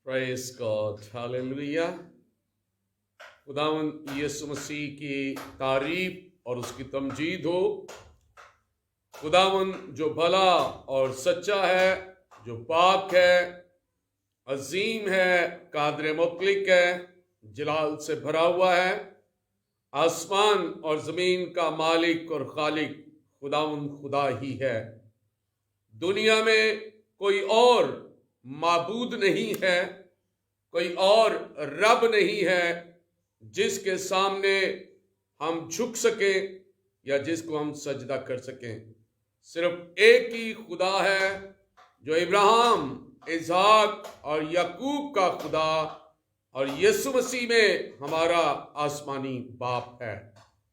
Praise God, hallelujah. खुदावंद यीशु मसीह की तारीफ और उसकी तमजीद हो। खुदावंद जो भला और सच्चा है, जो पाक है, अजीम है, कादर मुतलिक है, जलाल से भरा हुआ है, आसमान और जमीन का मालिक और खालिक खुदावंद खुदा ही है। दुनिया में कोई और माबूद नहीं है, कोई और रब नहीं है जिसके सामने हम झुक सकें या जिसको हम सजदा कर सकें। सिर्फ एक ही खुदा है जो इब्राहिम, इसहाक और याकूब का खुदा और यीशु मसीह में हमारा आसमानी बाप है।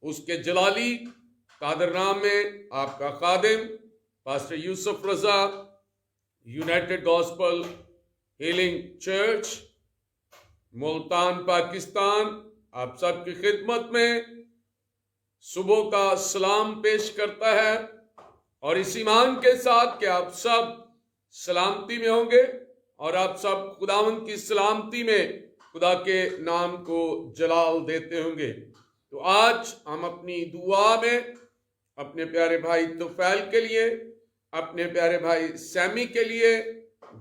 उसके जलाली कादर नाम में आपका खादिम pastor Yusuf Raza, united gospel healing church, Multan, Pakistan, आप सबकी खिदमत में सुबह का सलाम पेश करता है और इस ईमान के साथ कि आप सब सलामती में होंगे और आप सब खुदावंद की सलामती में खुदा के नाम को जलाल देते होंगे। तो आज हम अपनी दुआ में अपने प्यारे भाई तुफैल के लिए, अपने प्यारे भाई सैमी के लिए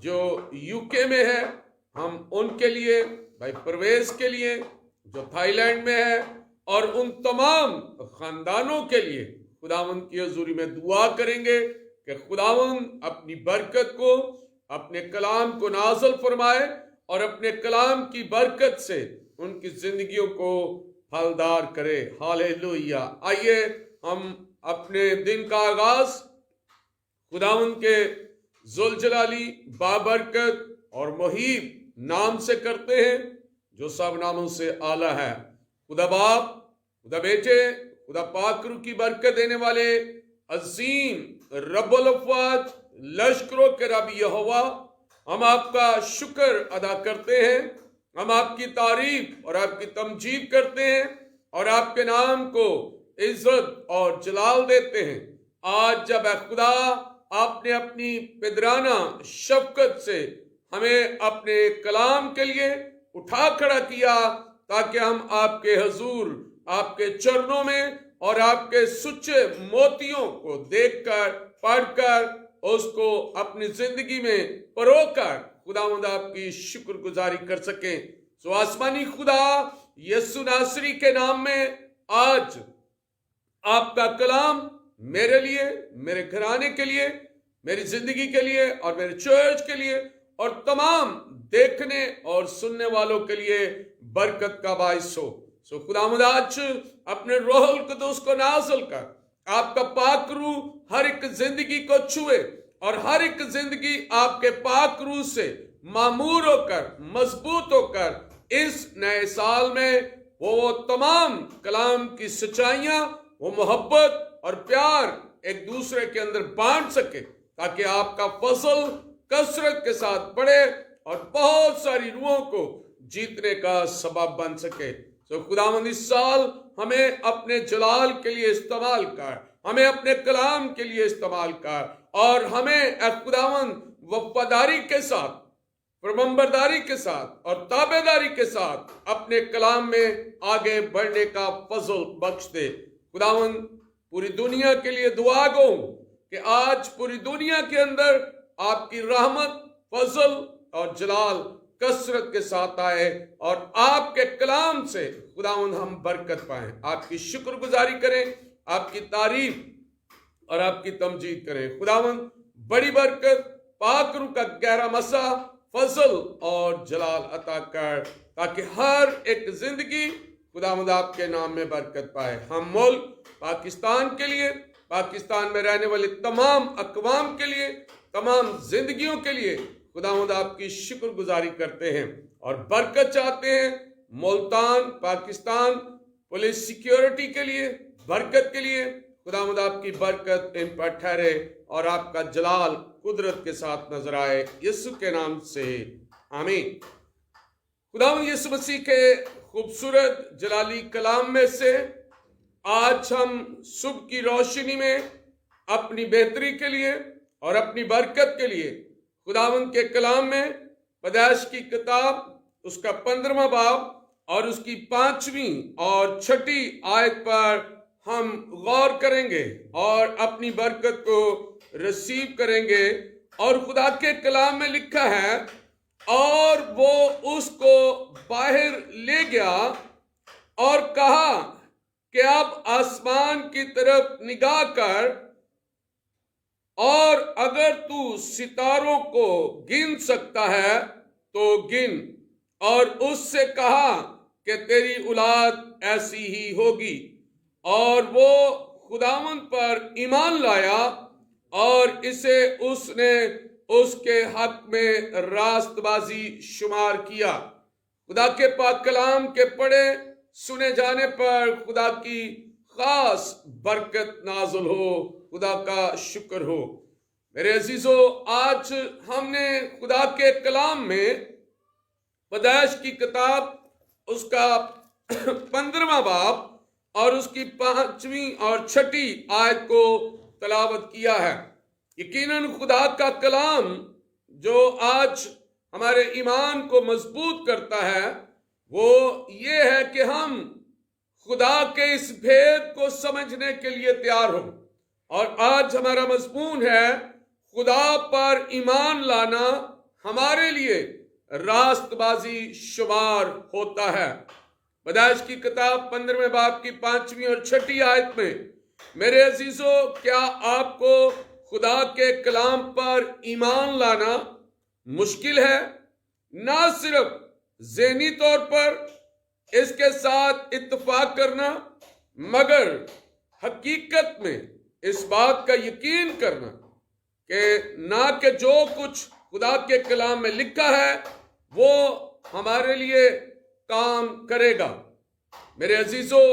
जो यूके में है, हम उनके लिए, भाई परवेज के लिए जो थाईलैंड में है, और उन तमाम खानदानों के लिए खुदावंद की हजूरी में दुआ करेंगे कि खुदावंद अपनी बरकत को, अपने कलाम को नाज़िल फरमाए और अपने कलाम की बरकत से उनकी जिंदगियों को फलदार करे। हालेलुया। आइए हम अपने दिन का आगाज खुदावंद के जुलजलाली, बाबरकत और मुहीब नाम से करते हैं जो सब नामों से आला है। खुदा बाप, खुदा बेटे, खुदा पाकरू की बरकत देने वाले अजीम रब्बुल अफ़वाज लश्करों के रब यहोवा, हम आपका शुक्र अदा करते हैं, हम आपकी तारीफ और आपकी तमजीद करते हैं और आपके नाम को इज्जत और जलाल देते हैं। आज जब ऐ खुदा आपने अपनी पिदराना शफकत से हमें अपने कलाम के लिए उठा खड़ा किया ताकि हम आपके हजूर, आपके चरणों में और आपके सुच्चे मोतियों को देखकर, पढ़कर, उसको अपनी जिंदगी में परोकर खुदावंद आपकी शुक्रगुजारी कर सके। सो आसमानी खुदा यीशु नासरी के नाम में आज आपका कलाम मेरे लिए, मेरे घराने के लिए, मेरी जिंदगी के लिए और मेरे चर्च के लिए और तमाम देखने और सुनने वालों के लिए बरकत का बाइस हो। सो खुदावंद आज अपने रूहुल कुद्दूस को नाज़िल कर आपका पाक रूह हर एक जिंदगी को छुए और हर एक जिंदगी आपके पाक रूह से मामूर होकर, मजबूत होकर इस नए साल में वो तमाम कलाम की सच्चाइयां, वो मोहब्बत और प्यार एक दूसरे के अंदर बांट सके ताकि आपका फजल कसरत के साथ बढ़े और बहुत सारी रूहों को जीतने का सबब बन सके। तो खुदावंद इस साल हमें अपने जलाल के लिए इस्तेमाल कर, हमें अपने कलाम के लिए इस्तेमाल कर और हमें खुदावंद वफादारी के साथ, परमंबरदारी के साथ और ताबेदारी के साथ अपने कलाम में आगे बढ़ने का फजल बख्श दे। खुदावंद पूरी दुनिया के लिए दुआ गो कि आज पूरी दुनिया के अंदर आपकी रहमत, फजल और जलाल कसरत के साथ आए और आपके कलाम से खुदावंद हम बरकत पाएं, आपकी शुक्रगुजारी करें, आपकी तारीफ और आपकी तमजीद करें। खुदावंद बड़ी बरकत, पाक रूह का गहरा मसा, फजल और जलाल अता कर ताकि हर एक जिंदगी खुदावंद आपके नाम में बरकत पाए। हम मुल्क पाकिस्तान के लिए, पाकिस्तान में रहने वाले तमाम अकवाम के लिए, तमाम जिंदगियों के लिए खुदावंद आपकी शुक्रगुजारी करते हैं और बरकत चाहते हैं। मुल्तान, पाकिस्तान पुलिस सिक्योरिटी के लिए, बरकत के लिए खुदावंद आपकी बरकत इन पर ठहरे और आपका जलाल कुदरत के साथ नजर आए, यीशु के नाम से आमीन। खुदावंद यीशु मसीह के खूबसूरत जलाली कलाम में से आज हम सुबह की रोशनी में अपनी बेहतरी के लिए और अपनी बरकत के लिए खुदावंद के कलाम में पैदाइश की किताब उसका 15वां बाब और उसकी 5वीं और 6ठी आयत पर हम गौर करेंगे और अपनी बरकत को रिसीव करेंगे। और खुदा के कलाम में लिखा है, और वो उसको बाहर ले गया और कहा कि अब आसमान की तरफ निगाह कर, और अगर तू सितारों को गिन सकता है तो गिन। और उससे कहा कि तेरी औलाद ऐसी ही होगी। और वो खुदावंद पर ईमान लाया और इसे उसने उसके हक में रास्तबाजी शुमार किया। खुदा के पाक कलाम के पढ़े सुने जाने पर खुदा की खास बरकत नाजुल हो। खुदा का शुक्र हो। मेरे अजीजों, आज हमने खुदा के कलाम में पैदाइश की किताब उसका 15वां बाब और उसकी 5वीं और 6ठी आयत को तलावत किया है। यकीनन खुदा का कलाम जो आज हमारे ईमान को मजबूत करता है वो ये है कि हम खुदा के इस भेद को समझने के लिए तैयार हों। और आज हमारा मजमून है, खुदा पर ईमान लाना हमारे लिए रास्तबाजी शुमार होता है। पैदाइश की किताब 15वें बाब की 5वीं और 6ठी आयत में मेरे अजीजों, क्या आपको खुदा के कलाम पर ईमान लाना मुश्किल है? ना सिर्फ ज़हनी तौर पर इसके साथ इत्तेफाक करना, मगर हकीकत में इस बात का यकीन करना कि ना कि जो कुछ खुदा के कलाम में लिखा है वो हमारे लिए काम करेगा। मेरे अजीजों,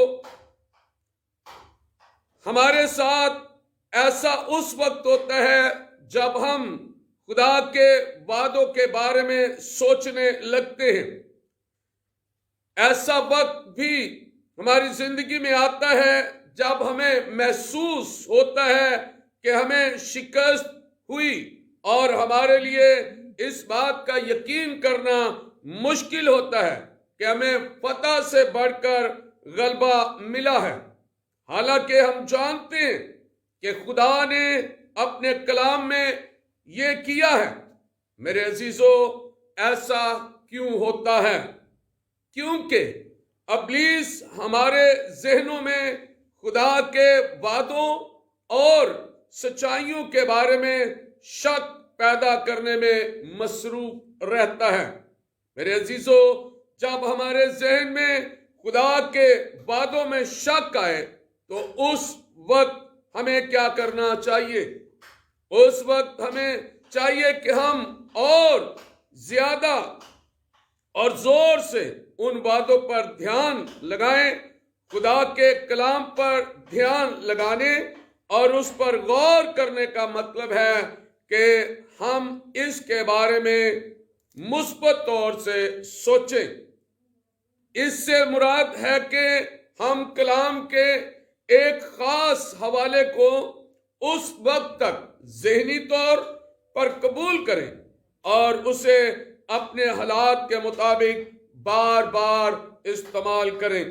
हमारे साथ ऐसा उस वक्त होता है जब हम खुदा के वादों के बारे में सोचने लगते हैं। ऐसा वक्त भी हमारी जिंदगी में आता है जब हमें महसूस होता है कि हमें शिकस्त हुई और हमारे लिए इस बात का यकीन करना मुश्किल होता है कि हमें फतह से बढ़कर गलबा मिला है। हालांकि हम जानते हैं कि खुदा ने अपने कलाम में ये किया है। मेरे अजीजों, ऐसा क्यों होता है? क्योंकि इब्लीस हमारे जहनों में खुदा के वादों और सच्चाइयों के बारे में शक पैदा करने में मसरूफ रहता है। मेरे अजीजों, जब हमारे जहन में खुदा के वादों में शक आए तो उस वक्त हमें क्या करना चाहिए? उस वक्त हमें चाहिए कि हम और ज्यादा और जोर से उन वादों पर ध्यान लगाएं। खुदा के कलाम पर ध्यान लगाने और उस पर गौर करने का मतलब है कि हम इसके बारे में मुस्बत तौर से सोचें। इससे मुराद है कि हम कलाम के एक खास हवाले को उस वक्त तक ज़हनी तौर पर कबूल करें और उसे अपने हालात के मुताबिक बार बार इस्तेमाल करें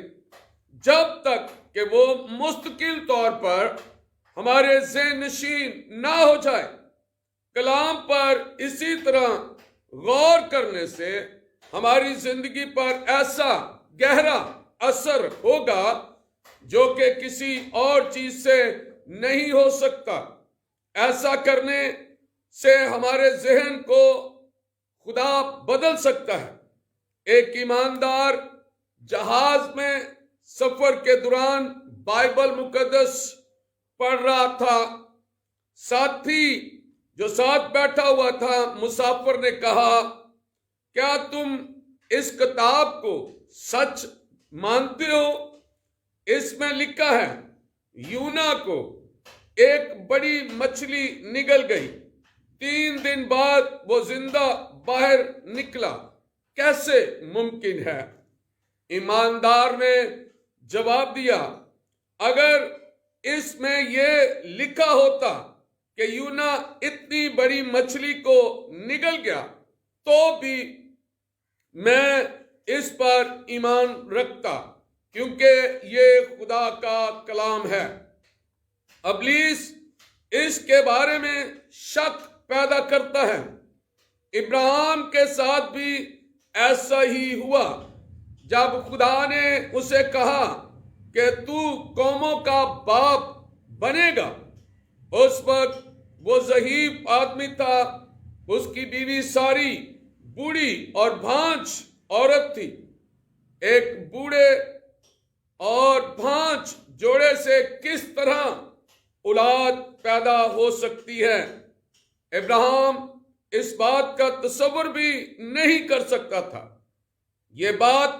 जब तक कि वो मुस्तकिल तौर पर हमारे ज़हन नशीन ना हो जाए। कलाम पर इसी तरह गौर करने से हमारी जिंदगी पर ऐसा गहरा असर होगा जो कि किसी और चीज से नहीं हो सकता। ऐसा करने से हमारे जहन को खुदा बदल सकता है। एक ईमानदार जहाज में सफर के दौरान बाइबल मुकद्दस पढ़ रहा था। साथी जो साथ बैठा हुआ था मुसाफिर ने कहा, क्या तुम इस किताब को सच मानते हो? इसमें लिखा है यूना को एक बड़ी मछली निगल गई, 3 दिन बाद वो जिंदा बाहर निकला, कैसे मुमकिन है? ईमानदार ने जवाब दिया, अगर इसमें यह लिखा होता कि यूना इतनी बड़ी मछली को निगल गया تو بھی میں اس پر ایمان رکھتا، کیونکہ یہ خدا کا کلام ہے۔ ابلیس اس کے بارے میں شک پیدا کرتا ہے۔ ابراہیم کے ساتھ بھی ایسا ہی ہوا۔ جب خدا نے اسے کہا کہ تو قوموں کا باپ بنے گا، اس وقت وہ ضعیف آدمی تھا، اس کی بیوی ساری بوڑھی اور بھانج عورت تھی۔ ایک بوڑھے اور بھانج جوڑے سے کس طرح اولاد پیدا ہو سکتی ہے؟ ابراہیم اس بات کا تصور بھی نہیں کر سکتا تھا۔ یہ بات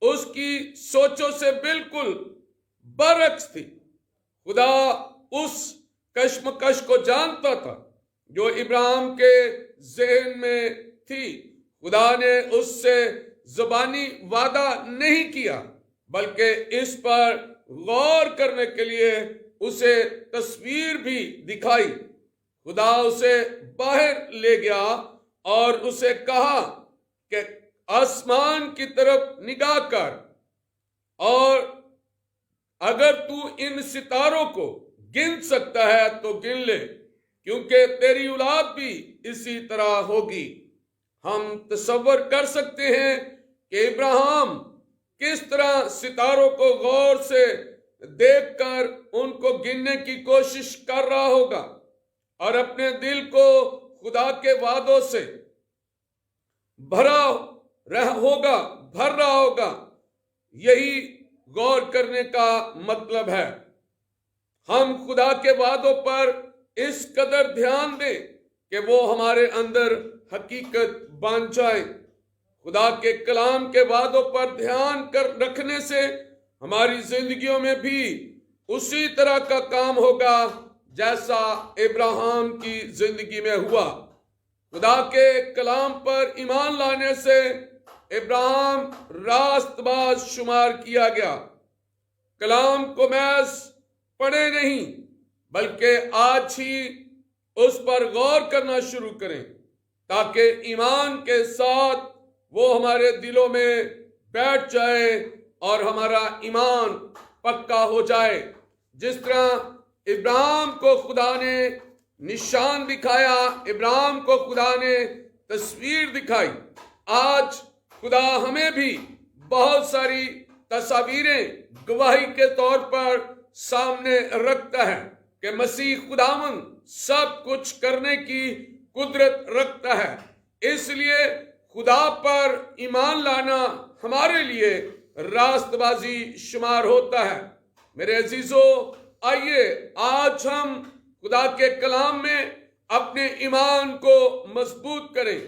اس کی سوچوں سے بالکل برعکس تھی۔ خدا اس کشمکش کو جانتا تھا جو ابراہیم کے ذہن میں تھی۔ خدا نے اس سے زبانی وعدہ نہیں کیا، بلکہ اس پر غور کرنے کے لیے اسے تصویر بھی دکھائی۔ خدا اسے باہر لے گیا اور اسے کہا کہ آسمان کی طرف نگاہ کر، اور اگر تو ان ستاروں کو گن سکتا ہے تو گن لے، کیونکہ تیری اولاد بھی اسی طرح ہوگی۔ ہم تصور کر سکتے ہیں کہ ابراہیم کس طرح ستاروں کو غور سے دیکھ کر ان کو گننے کی کوشش کر رہا ہوگا، اور اپنے دل کو خدا کے وعدوں سے بھر رہا ہوگا۔ یہی غور کرنے کا مطلب ہے۔ ہم خدا کے وعدوں پر اس قدر دھیان دیں کہ وہ ہمارے اندر حقیقت بن جائے۔ خدا کے کلام کے وعدوں پر دھیان رکھنے سے ہماری زندگیوں میں بھی اسی طرح کا کام ہوگا جیسا ابراہیم کی زندگی میں ہوا۔ خدا کے کلام پر ایمان لانے سے ابراہیم راست باز شمار کیا گیا۔ کلام کو محض پڑھے نہیں، بلکہ آج ہی اس پر غور کرنا شروع کریں، تاکہ ایمان کے ساتھ وہ ہمارے دلوں میں بیٹھ جائے اور ہمارا ایمان پکا ہو جائے۔ جس طرح ابراہیم کو خدا نے نشان دکھایا، ابراہیم کو خدا نے تصویر دکھائی، آج خدا ہمیں بھی بہت ساری تصاویریں گواہی کے طور پر سامنے رکھتا ہے کہ مسیح خداوند سب کچھ کرنے کی قدرت رکھتا ہے۔ اس لیے خدا پر ایمان لانا ہمارے لیے راست بازی شمار ہوتا ہے۔ میرے عزیزو، آئیے آج ہم خدا کے کلام میں اپنے ایمان کو مضبوط کریں۔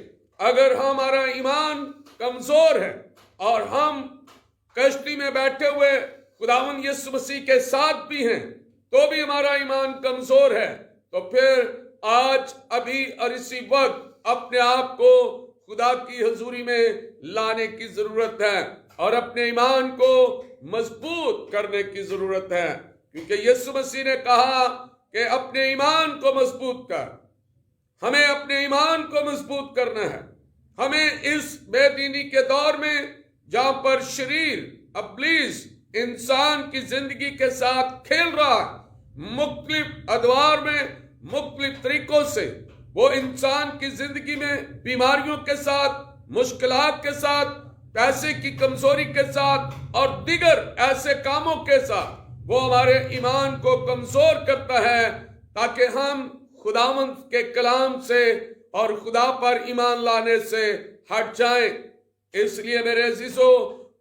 اگر ہمارا ایمان کمزور ہے اور ہم کشتی میں بیٹھے ہوئے خداوند یسوع مسیح کے ساتھ بھی ہیں تو بھی ہمارا ایمان کمزور ہے، تو پھر آج ابھی اور اسی وقت اپنے آپ کو خدا کی حضوری میں لانے کی ضرورت ہے اور اپنے ایمان کو مضبوط کرنے کی ضرورت ہے، کیونکہ یسوع مسیح نے کہا کہ اپنے ایمان کو مضبوط کر۔ ہمیں اپنے ایمان کو مضبوط کرنا ہے۔ ہمیں اس بے دینی کے دور میں جہاں پر شریر ابلیس انسان کی زندگی کے ساتھ کھیل رہا ہے، مختلف ادوار میں مختلف طریقوں سے وہ انسان کی زندگی میں بیماریوں کے ساتھ، مشکلات کے ساتھ، پیسے کی کمزوری کے ساتھ اور دیگر ایسے کاموں کے ساتھ وہ ہمارے ایمان کو کمزور کرتا ہے، تاکہ ہم خداوند کے کلام سے اور خدا پر ایمان لانے سے ہٹ جائیں۔ اس لیے میرے عزیزو،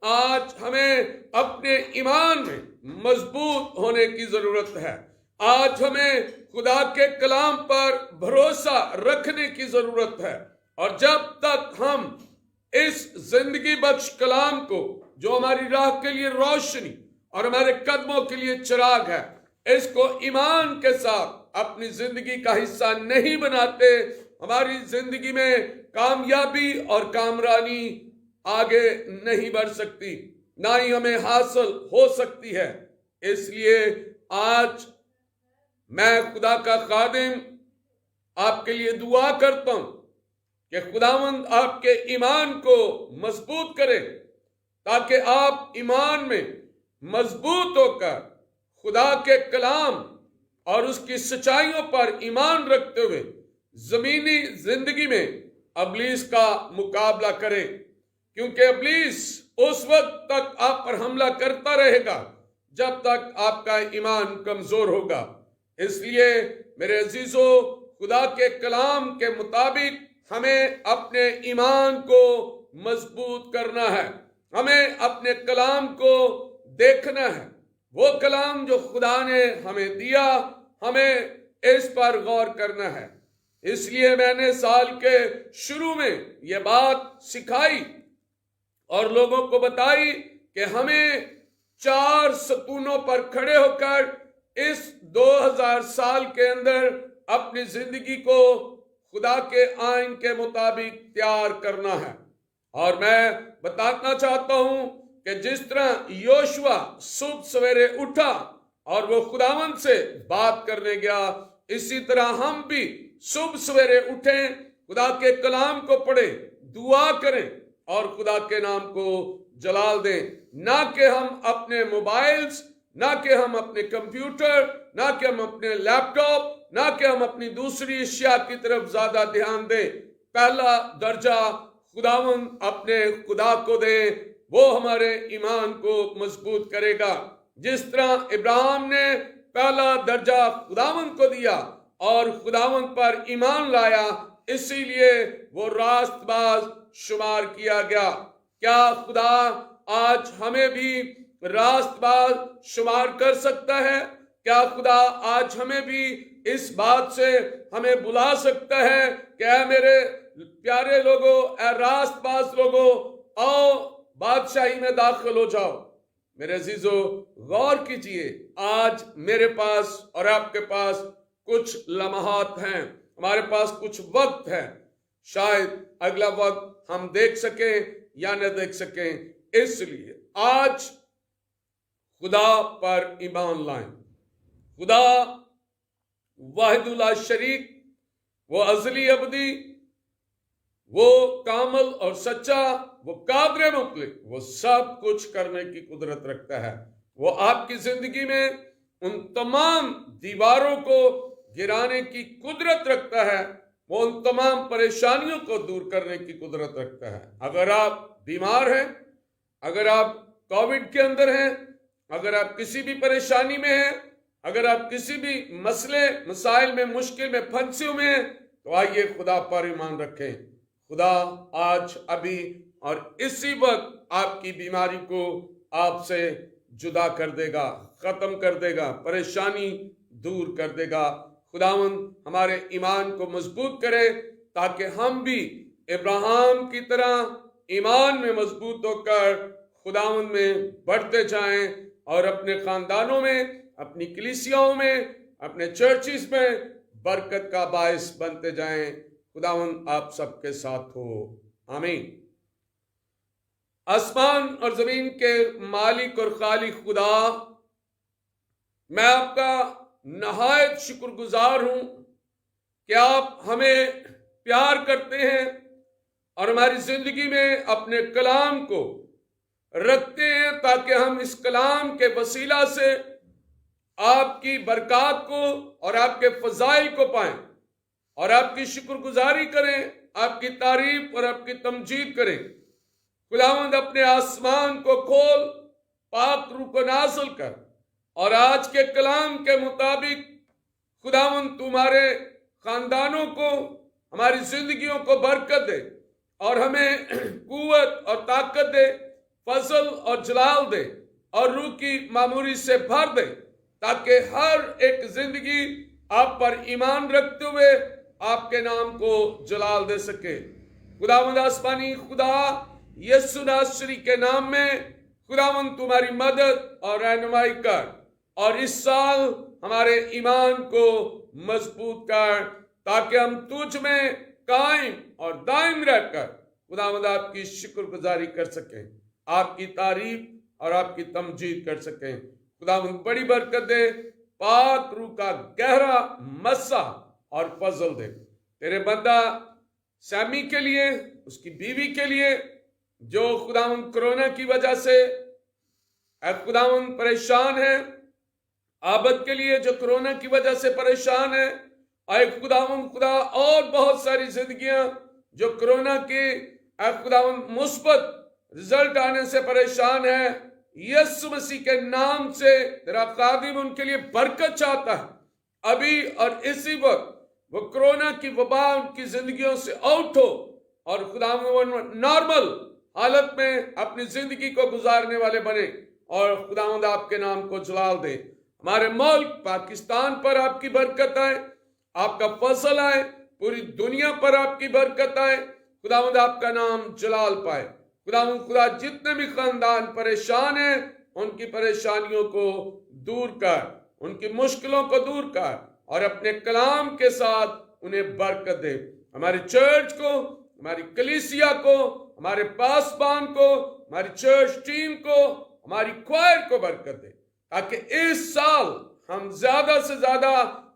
آج ہمیں اپنے ایمان میں مضبوط ہونے کی ضرورت ہے۔ آج ہمیں خدا کے کلام پر بھروسہ رکھنے کی ضرورت ہے، اور جب تک ہم اس زندگی بخش کلام کو، جو ہماری راہ کے لیے روشنی اور ہمارے قدموں کے لیے چراغ ہے، اس کو ایمان کے ساتھ اپنی زندگی کا حصہ نہیں بناتے، ہماری زندگی میں کامیابی اور کامرانی آگے نہیں بڑھ سکتی، نہ ہی ہمیں حاصل ہو سکتی ہے۔ اس لیے آج میں خدا کا خادم آپ کے لیے دعا کرتا ہوں کہ خداوند آپ کے ایمان کو مضبوط کرے، تاکہ آپ ایمان میں مضبوط ہو کر خدا کے کلام اور اس کی سچائیوں پر ایمان رکھتے ہوئے زمینی زندگی میں ابلیس کا مقابلہ کرے، کیونکہ ابلیس اس وقت تک آپ پر حملہ کرتا رہے گا جب تک آپ کا ایمان کمزور ہوگا۔ اس لیے میرے عزیزو، خدا کے کلام کے مطابق ہمیں اپنے ایمان کو مضبوط کرنا ہے، ہمیں اپنے کلام کو دیکھنا ہے، وہ کلام جو خدا نے ہمیں دیا، ہمیں اس پر غور کرنا ہے۔ اس لیے میں نے سال کے شروع میں یہ بات سکھائی اور لوگوں کو بتائی کہ ہمیں 4 ستونوں پر کھڑے ہو کر اس 2000 سال کے اندر اپنی زندگی کو خدا کے آئین کے مطابق تیار کرنا ہے۔ اور میں بتانا چاہتا ہوں کہ جس طرح یوشوا صبح سویرے اٹھا اور وہ خداوند سے بات کرنے گیا، اسی طرح ہم بھی صبح سویرے اٹھیں، خدا کے کلام کو پڑھیں، دعا کریں اور خدا کے نام کو جلال دیں، نہ کہ ہم اپنے موبائلز، نہ کہ ہم اپنے کمپیوٹر، نہ کہ ہم اپنے لیپ ٹاپ، نہ کہ ہم اپنی دوسری اشیاء کی طرف زیادہ دھیان دیں۔ پہلا درجہ خداوند اپنے خدا کو دیں، وہ ہمارے ایمان کو مضبوط کرے گا۔ جس طرح ابراہیم نے پہلا درجہ خداوند کو دیا اور خداوند پر ایمان لایا، اسی لیے وہ راست باز شمار کیا گیا۔ کیا خدا آج ہمیں بھی راست باز شمار کر سکتا ہے؟ کیا خدا آج ہمیں بھی اس بات سے ہمیں بلا سکتا ہے کہ اے میرے پیارے لوگو، اے راست باز لوگو، آؤ بادشاہی میں داخل ہو جاؤ؟ میرے عزیزو، غور کیجئے، آج میرے پاس اور آپ کے پاس کچھ لمحات ہیں، ہمارے پاس کچھ وقت ہے، شاید اگلا وقت ہم دیکھ سکیں یا نہ دیکھ سکیں، اس لیے آج خدا پر ایمان لائیں۔ خدا واحد لا شریک، وہ ازلی ابدی، وہ کامل اور سچا، وہ قادر مطلق، وہ سب کچھ کرنے کی قدرت رکھتا ہے۔ وہ آپ کی زندگی میں ان تمام دیواروں کو گرانے کی قدرت رکھتا ہے، وہ ان تمام پریشانیوں کو دور کرنے کی قدرت رکھتا ہے۔ اگر آپ بیمار ہیں، اگر آپ کووڈ کے اندر ہیں، اگر آپ کسی بھی پریشانی میں ہیں، اگر آپ کسی بھی مسئلے مسائل میں مشکل میں پھنسے ہوئے ہیں، تو آئیے خدا پر ایمان رکھیں۔ خدا آج ابھی اور اسی وقت آپ کی بیماری کو آپ سے جدا کر دے گا، ختم کر دے گا، پریشانی دور کر دے گا۔ خداوند ہمارے ایمان کو مضبوط کرے تاکہ ہم بھی ابراہیم کی طرح ایمان میں مضبوط ہو کر خداوند میں بڑھتے جائیں اور اپنے خاندانوں میں، اپنی کلیسیاؤں میں، اپنے چرچز میں برکت کا باعث بنتے جائیں۔ خداوند آپ سب کے ساتھ ہو، آمین۔ آسمان اور زمین کے مالک اور خالق خدا، میں آپ کا نہایت شکر گزار ہوں کہ آپ ہمیں پیار کرتے ہیں اور ہماری زندگی میں اپنے کلام کو رکھتے ہیں تاکہ ہم اس کلام کے وسیلہ سے آپ کی برکات کو اور آپ کے فضائل کو پائیں اور آپ کی شکر گزاری کریں، آپ کی تعریف اور آپ کی تمجید کریں۔ خداوند اپنے آسمان کو کھول، پاک روح کو نازل کر اور آج کے کلام کے مطابق خداوند تمہارے خاندانوں کو، ہماری زندگیوں کو برکت دے اور ہمیں قوت اور طاقت دے، فضل اور جلال دے اور روح کی معموری سے بھر دے، تاکہ ہر ایک زندگی آپ پر ایمان رکھتے ہوئے آپ کے نام کو جلال دے سکے۔ خداوند آسمانی خدا، یسوع ناصری کے نام میں خداوند تمہاری مدد اور رہنمائی کر اور اس سال ہمارے ایمان کو مضبوط کر تاکہ ہم تجھ میں قائم اور دائم رہ کر خداوند آپ کی شکر گزاری کر سکیں، آپ کی تعریف اور آپ کی تمجید کر سکیں۔ خداوند بڑی برکت دے، پاک روح کا گہرا مسح اور فضل دے۔ تیرے بندہ सैमी के लिए, उसकी बीवी के लिए जो खुदावंद कोरोना की वजह से खुदावंद परेशान है, आबद के लिए जो कोरोना की वजह से परेशान है, खुदावंद खुदा और बहुत सारी जिंदगियां जो कोरोना के खुदावंद मुस्बत रिजल्ट आने से परेशान है, यीशु मसीह के नाम से तेरा खादिम उनके लिए बरकत चाहता है। अभी और इसी वक्त वो कोरोना की वबा उनकी जिंदगियों से आउट हो और खुदावंद नॉर्मल हालत में अपनी जिंदगी को गुजारने वाले बने और खुदावंद आपके नाम को जलाल दे। हमारे मुल्क पाकिस्तान पर आपकी बरकत आए, आपका फसल आए, पूरी दुनिया पर आपकी बरकत आए, खुदावंद आपका नाम जलाल पाए। खुदावंद खुदा जितने भी खानदान परेशान हैं उनकी परेशानियों को दूर कर, उनकी मुश्किलों को दूर कर और अपने कलाम के साथ उन्हें बरकत दे। हमारी चर्च को, हमारी कलीसिया को, हमारे पासबान को, हमारी चर्च टीम को, हमारी क्वायर को बरकत दे, ताकि इस साल हम ज्यादा से ज्यादा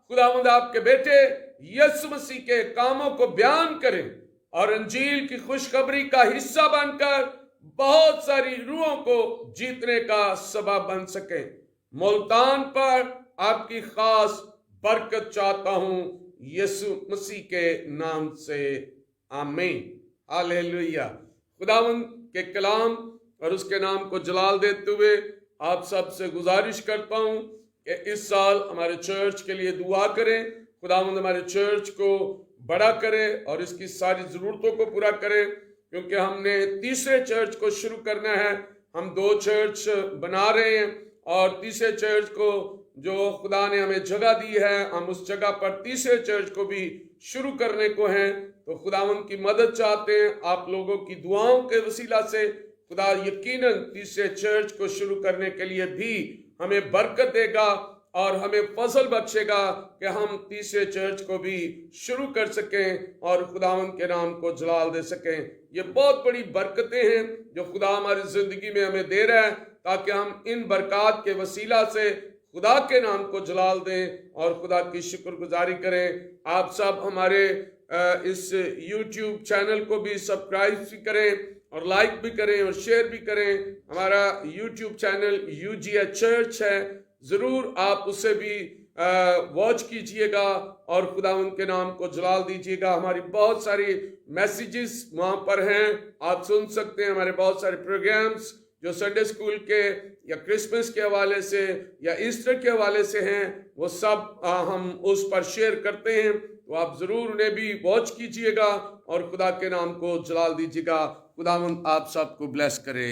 खुदावंद आपके बेटे यीशु मसीह के कामों को बयान करें और अंजील की खुशखबरी का हिस्सा बनकर बहुत सारी रूहों को जीतने का सबब बन सके। मुल्तान पर आपकी खास बरकत चाहता हूं यीशु मसीह के नाम से, आमीन, हालेलुया। खुदावंद के कलाम और उसके नाम को जलाल देते हुए आप सब से गुजारिश करता हूं कि इस साल हमारे चर्च के लिए दुआ करें। खुदावंद हमारे चर्च को बड़ा करे और इसकी सारी ज़रूरतों को पूरा करे, क्योंकि हमने तीसरे चर्च को शुरू करना है। हम 2 चर्च बना रहे हैं और तीसरे चर्च को जो खुदा ने हमें जगह दी है, हम उस जगह पर तीसरे चर्च को भी शुरू करने को हैं। तो खुदावंद की मदद चाहते हैं, आप लोगों की दुआओं के वसीला से खुदा यकीनन तीसरे चर्च को शुरू करने के लिए भी हमें बरकत देगा और हमें फजल बख्शेगा कि हम तीसरे चर्च को भी शुरू कर सकें और खुदावंद के नाम को जलाल दे सकें। ये बहुत बड़ी बरकतें हैं जो खुदा हमारी जिंदगी में हमें दे रहा है, ताकि हम इन बरकत के वसीला से खुदा के नाम को जलाल दें और खुदा की शुक्रगुजारी करें। आप सब हमारे इस YouTube चैनल को भी सब्सक्राइब भी करें और लाइक भी करें और शेयर भी करें। हमारा YouTube चैनल UGH चर्च है, ज़रूर आप उसे भी वॉच कीजिएगा और खुदावंद के नाम को जलाल दीजिएगा। हमारी बहुत सारी मैसेजेस वहाँ पर हैं, आप सुन सकते हैं। हमारे बहुत सारे प्रोग्राम्स जो संडे स्कूल के या क्रिसमस के हवाले से या ईस्टर के हवाले से हैं, वो सब हम उस पर शेयर करते हैं। तो आप ज़रूर उन्हें भी वॉच कीजिएगा और खुदा के नाम को जलाल दीजिएगा। खुदावंद आप सबको ब्लेस करे।